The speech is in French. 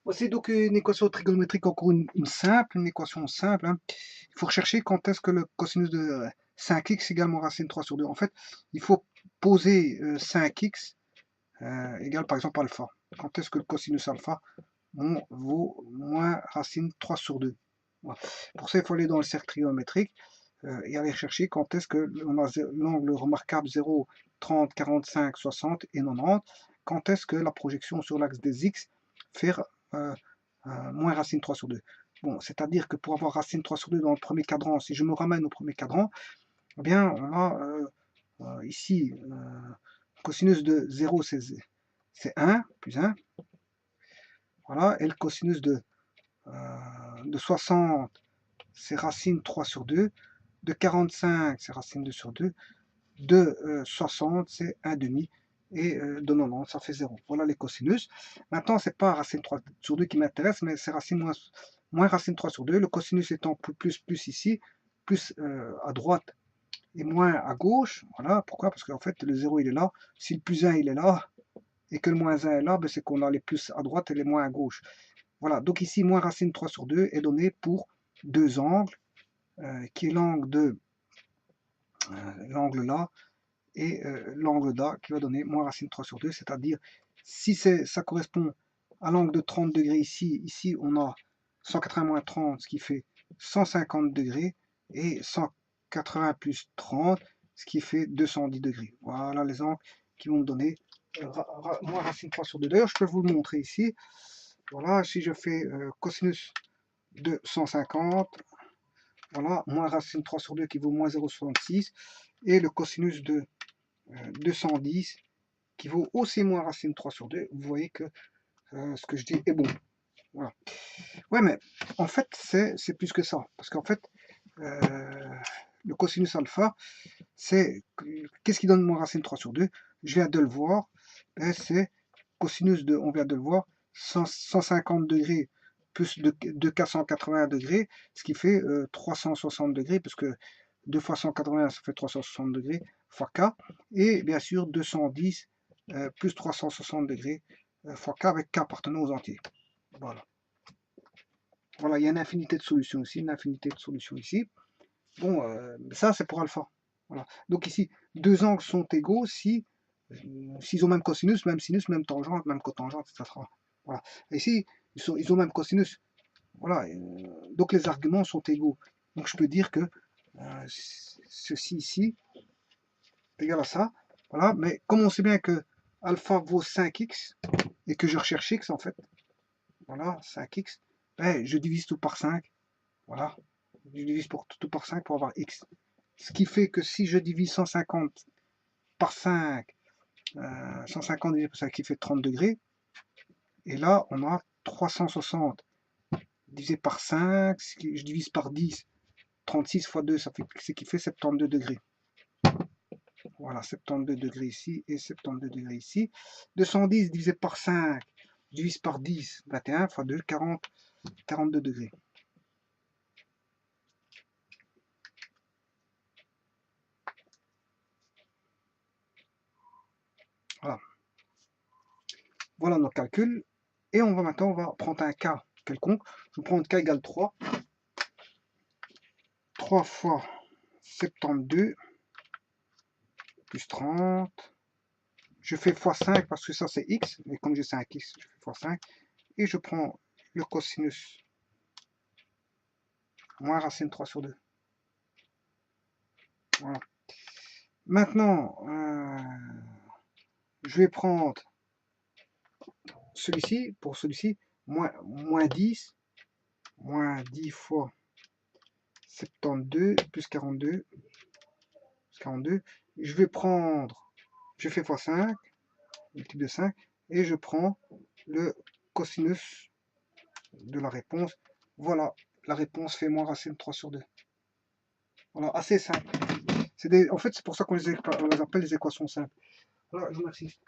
Voici donc une équation trigonométrique, encore une équation simple, hein. Il faut rechercher quand est-ce que le cosinus de 5x égale racine 3 sur 2. En fait, il faut poser 5x égale par exemple alpha. Quand est-ce que le cosinus alpha vaut moins racine 3 sur 2. Voilà. Pour ça, il faut aller dans le cercle trigonométrique et aller chercher quand est-ce que on a l'angle remarquable 0, 30, 45, 60 et 90. Quand est-ce que la projection sur l'axe des x fait moins racine 3 sur 2. Bon, c'est-à-dire que pour avoir racine 3 sur 2 dans le premier cadran, si je me ramène au premier cadran, eh bien, on a ici, cosinus de 0, c'est 1, plus 1. Voilà, et le cosinus de 60, c'est racine 3 sur 2. De 45, c'est racine 2 sur 2. De 60, c'est 1 demi. Et de 90, ça fait 0. Voilà les cosinus. Maintenant, c'est pas racine 3 sur 2 qui m'intéresse, mais c'est racine moins racine 3 sur 2. Le cosinus étant plus ici, plus à droite et moins à gauche. Voilà, pourquoi? Parce qu'en fait, le 0 il est là. Si le plus 1 il est là, et que le moins 1 est là, ben, c'est qu'on a les plus à droite et les moins à gauche. Voilà, donc ici, moins racine 3 sur 2 est donné pour deux angles, qui est l'angle de l'angle là, et l'angle là qui va donner moins racine 3 sur 2, c'est-à-dire si ça correspond à l'angle de 30 degrés ici on a 180 moins 30, ce qui fait 150 degrés, et 180 plus 30, ce qui fait 210 degrés. Voilà les angles qui vont me donner moins racine 3 sur 2. D'ailleurs, je peux vous le montrer ici. Voilà, si je fais cosinus de 150, voilà, moins racine 3 sur 2 qui vaut moins 0,66, et le cosinus de 210 qui vaut aussi moins racine 3 sur 2, vous voyez que ce que je dis est bon. Voilà. Ouais, mais en fait, c'est plus que ça. Parce qu'en fait, le cosinus alpha, c'est qu'est-ce qui donne moins racine 3 sur 2? Je viens de le voir. C'est cosinus de, on vient de le voir, 150 degrés plus de 480 degrés, ce qui fait 360 degrés, parce que 2 fois 180, ça fait 360 degrés, fois K, et bien sûr 210 plus 360 degrés fois K, avec K appartenant aux entiers. Voilà. Voilà, il y a une infinité de solutions ici, une infinité de solutions ici. Bon, ça c'est pour alpha. Voilà. Donc ici, deux angles sont égaux si s'ils ont même cosinus, même sinus, même tangente, même cotangente, etc. Voilà. Et ici, ils ont même cosinus. Voilà. Donc les arguments sont égaux. Donc je peux dire que ceci ici est égal à ça. Voilà. Mais comme on sait bien que alpha vaut 5x et que je recherche x en fait, voilà, 5x, ben, je divise tout par 5. Voilà. Je divise tout par 5 pour avoir x. Ce qui fait que si je divise 150 par 5, 150 divisé par 5 qui fait 30 degrés, et là on a 360 divisé par 5, je divise par 10, 36 fois 2, ça fait ce qui fait 72 degrés. Voilà, 72 degrés ici et 72 degrés ici. 210 divisé par 5, je divise par 10, 21 fois 2, 40, 42 degrés. Voilà. Voilà nos calculs. Et maintenant, on va prendre un cas quelconque. Je vais prendre k égale 3. 3 fois 72 plus 30. Je fais x5 parce que ça c'est x. Et comme j'ai 5x, je fais x5. Et je prends le cosinus moins racine 3 sur 2. Voilà. Maintenant, je vais prendre celui-ci, pour celui-ci, moins 10 fois 72 plus 42. Je vais prendre, je fais x5, multiple de 5, et je prends le cosinus de la réponse. Voilà, la réponse fait moins racine 3 sur 2. Voilà, assez simple. En fait, c'est pour ça qu'on les appelle les équations simples. Voilà, je vous remercie.